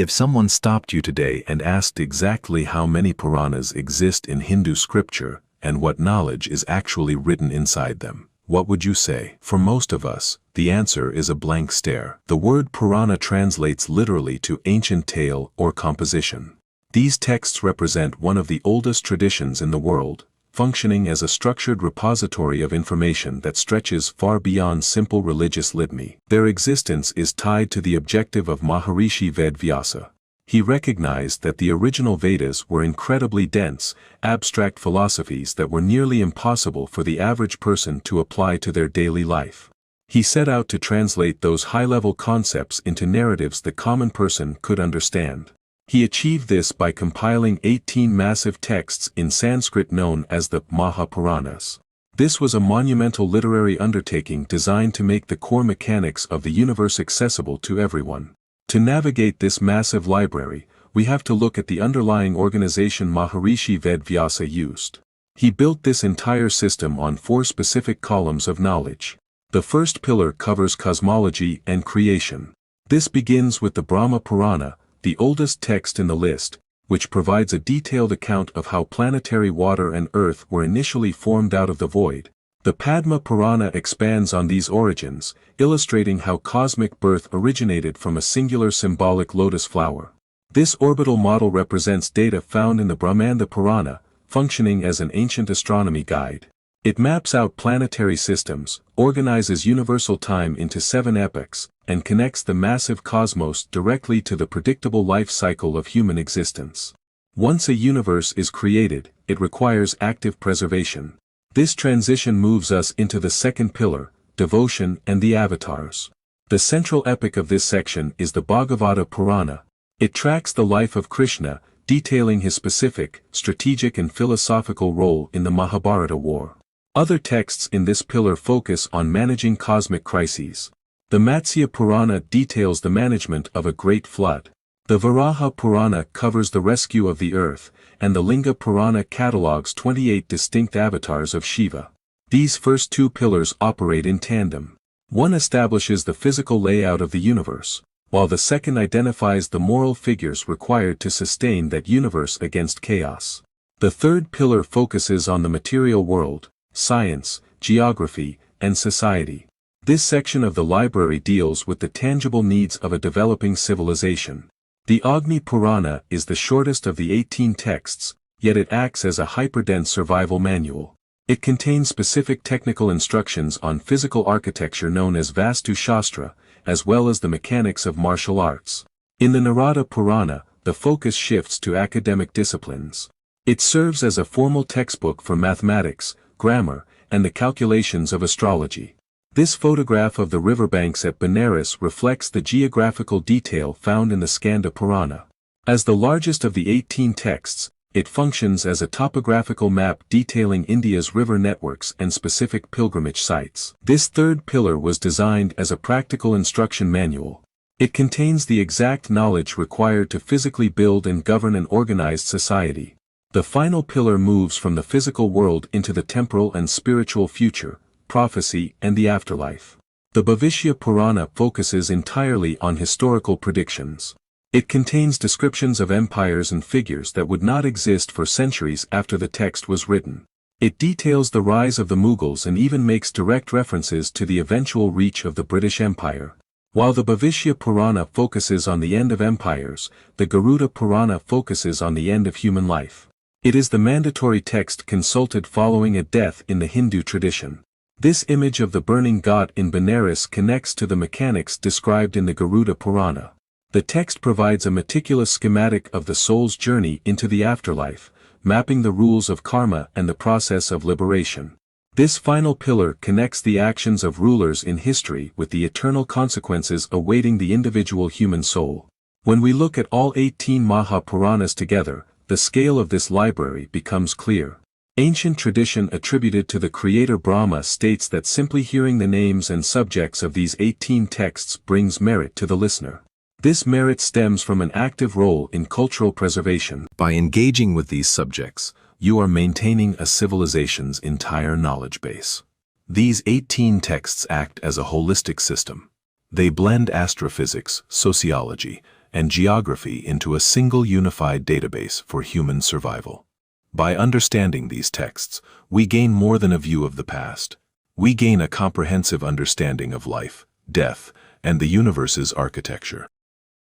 If someone stopped you today and asked exactly how many Puranas exist in Hindu scripture and what knowledge is actually written inside them, what would you say? For most of us, the answer is a blank stare. The word Purana translates literally to ancient tale or composition. These texts represent one of the oldest traditions in the world, functioning as a structured repository of information that stretches far beyond simple religious litany. Their existence is tied to the objective of Maharishi Ved Vyasa. He recognized that the original Vedas were incredibly dense, abstract philosophies that were nearly impossible for the average person to apply to their daily life. He set out to translate those high-level concepts into narratives the common person could understand. He achieved this by compiling 18 massive texts in Sanskrit known as the Maha Puranas. This was a monumental literary undertaking designed to make the core mechanics of the universe accessible to everyone. To navigate this massive library, we have to look at the underlying organization Maharishi Ved Vyasa used. He built this entire system on 4 specific columns of knowledge. The first pillar covers cosmology and creation. This begins with the Brahma Purana, the oldest text in the list, which provides a detailed account of how planetary water and earth were initially formed out of the void. The Padma Purana expands on these origins, illustrating how cosmic birth originated from a singular symbolic lotus flower. This orbital model represents data found in the Brahmanda Purana, functioning as an ancient astronomy guide. It maps out planetary systems, organizes universal time into 7 epochs, and connects the massive cosmos directly to the predictable life cycle of human existence. Once a universe is created, it requires active preservation. This transition moves us into the second pillar, devotion and the avatars. The central epic of this section is the Bhagavata Purana. It tracks the life of Krishna, detailing his specific, strategic and philosophical role in the Mahabharata war. Other texts in this pillar focus on managing cosmic crises. The Matsya Purana details the management of a great flood. The Varaha Purana covers the rescue of the earth, and the Linga Purana catalogues 28 distinct avatars of Shiva. These first 2 pillars operate in tandem. One establishes the physical layout of the universe, while the second identifies the moral figures required to sustain that universe against chaos. The third pillar focuses on the material world, science, geography, and society. This section of the library deals with the tangible needs of a developing civilization. The Agni Purana is the shortest of the 18 texts, yet it acts as a hyperdense survival manual. It contains specific technical instructions on physical architecture known as Vastu Shastra, as well as the mechanics of martial arts. In the Narada Purana, the focus shifts to academic disciplines. It serves as a formal textbook for mathematics, grammar, and the calculations of astrology. This photograph of the riverbanks at Benares reflects the geographical detail found in the Skanda Purana. As the largest of the 18 texts, it functions as a topographical map detailing India's river networks and specific pilgrimage sites. This third pillar was designed as a practical instruction manual. It contains the exact knowledge required to physically build and govern an organized society. The final pillar moves from the physical world into the temporal and spiritual future, prophecy and the afterlife. The Bhavishya Purana focuses entirely on historical predictions. It contains descriptions of empires and figures that would not exist for centuries after the text was written. It details the rise of the Mughals and even makes direct references to the eventual reach of the British Empire. While the Bhavishya Purana focuses on the end of empires, the Garuda Purana focuses on the end of human life. It is the mandatory text consulted following a death in the Hindu tradition. This image of the burning ghat in Benares connects to the mechanics described in the Garuda Purana. The text provides a meticulous schematic of the soul's journey into the afterlife, mapping the rules of karma and the process of liberation. This final pillar connects the actions of rulers in history with the eternal consequences awaiting the individual human soul. When we look at all 18 Maha Puranas together, the scale of this library becomes clear. Ancient tradition attributed to the creator Brahma states that simply hearing the names and subjects of these 18 texts brings merit to the listener. This merit stems from an active role in cultural preservation. By engaging with these subjects, you are maintaining a civilization's entire knowledge base. These 18 texts act as a holistic system. They blend astrophysics, sociology, and geography into a single unified database for human survival. By understanding these texts, we gain more than a view of the past. We gain a comprehensive understanding of life, death, and the universe's architecture.